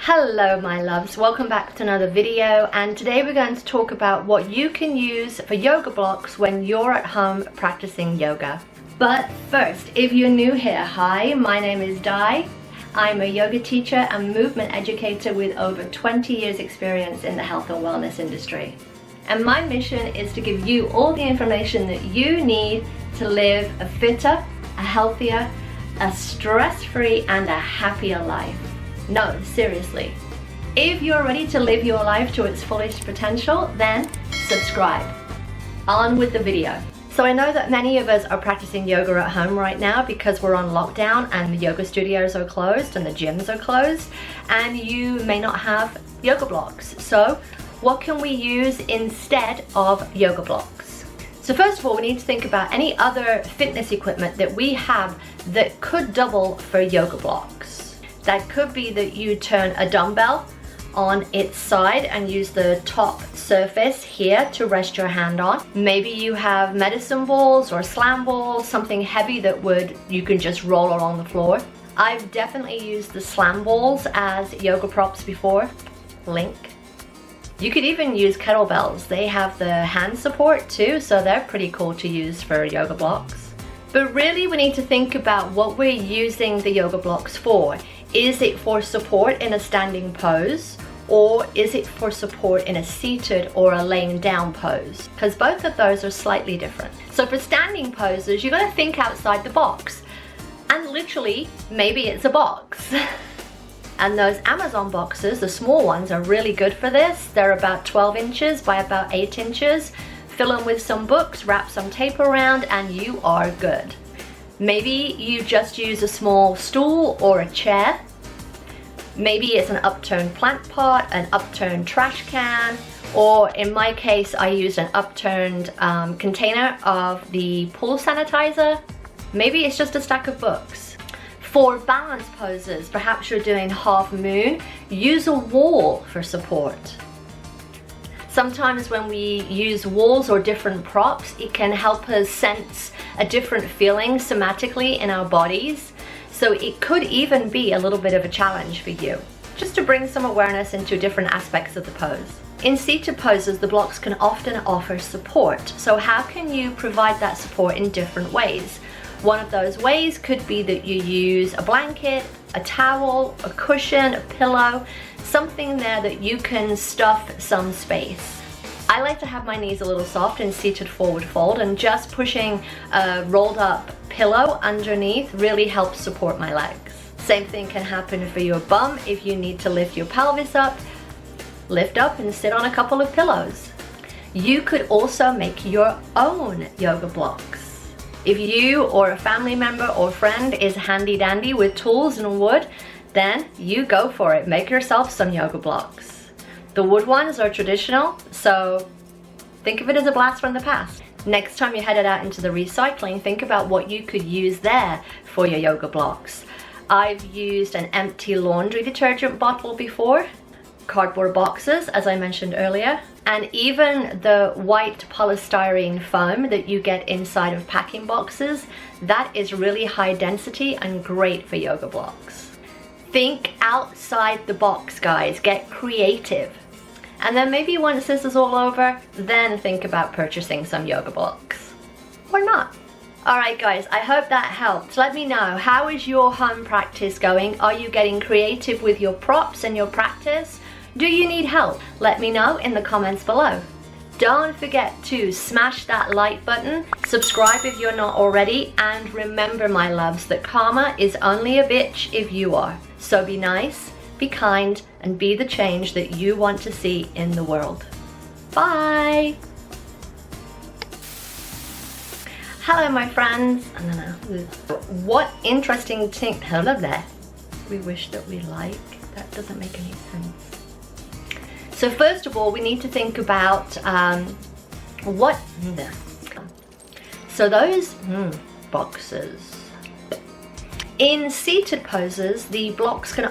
Hello my loves, welcome back to another video, and today we're going to talk about what you can use for yoga blocks when you're at home practicing yoga. But first, if you're new here, hi, my name is Di. I'm a yoga teacher and movement educator with over 20 years experience in the health and wellness industry. And my mission is to give you all the information that you need to live a fitter, a healthier, a stress-free and a happier life. No, seriously. If you're ready to live your life to its fullest potential, then subscribe. On with the video. So I know that many of us are practicing yoga at home right now because we're on lockdown and the yoga studios are closed and the gyms are closed, and you may not have yoga blocks. So what can we use instead of yoga blocks? So first of all, we need to think about any other fitness equipment that we have that could double for yoga blocks. That could be that you turn a dumbbell on its side and use the top surface here to rest your hand on. Maybe you have medicine balls or slam balls, something heavy that you can just roll along the floor. I've definitely used the slam balls as yoga props before. Link. You could even use kettlebells. They have the hand support too, so they're pretty cool to use for yoga blocks. But really we need to think about what we're using the yoga blocks for. Is it for support in a standing pose, or is it for support in a seated or a laying down pose? Because both of those are slightly different. So for standing poses, you got to think outside the box. And literally, maybe it's a box. And those Amazon boxes, the small ones, are really good for this. They're about 12 inches by about 8 inches. Fill them with some books, wrap some tape around, and you are good. Maybe you just use a small stool or a chair. Maybe it's an upturned plant pot, an upturned trash can, or in my case I used an upturned container of the pool sanitizer. Maybe it's just a stack of books. For balance poses, perhaps you're doing half moon, use a wall for support. Sometimes when we use walls or different props, it can help us sense a different feeling somatically in our bodies. So it could even be a little bit of a challenge for you, just to bring some awareness into different aspects of the pose. In seated poses, the blocks can often offer support. So how can you provide that support in different ways? One of those ways could be that you use a blanket, a towel, a cushion, a pillow, something there that you can stuff some space. I like to have my knees a little soft in seated forward fold, and just pushing a rolled up pillow underneath really helps support my legs. Same thing can happen for your bum. If you need to lift your pelvis up, lift up and sit on a couple of pillows. You could also make your own yoga blocks. If you or a family member or friend is handy dandy with tools and wood, then you go for it. Make yourself some yoga blocks. The wood ones are traditional, so think of it as a blast from the past. Next time you're headed out into the recycling, think about what you could use there for your yoga blocks. I've used an empty laundry detergent bottle before, cardboard boxes, as I mentioned earlier, and even the white polystyrene foam that you get inside of packing boxes. That is really high density and great for yoga blocks. Think outside the box, guys. Get creative. And then maybe once this is all over, then think about purchasing some yoga blocks. Or not. Alright guys, I hope that helped. Let me know, how is your home practice going? Are you getting creative with your props and your practice? Do you need help? Let me know in the comments below. Don't forget to smash that like button, subscribe if you're not already, and remember my loves that karma is only a bitch if you are. So be nice, be kind, and be the change that you want to see in the world. Bye! Hello my friends. What interesting thing, hello there. We wish that we like, that doesn't make any sense. So first of all, we need to think about so those boxes. In seated poses, the blocks can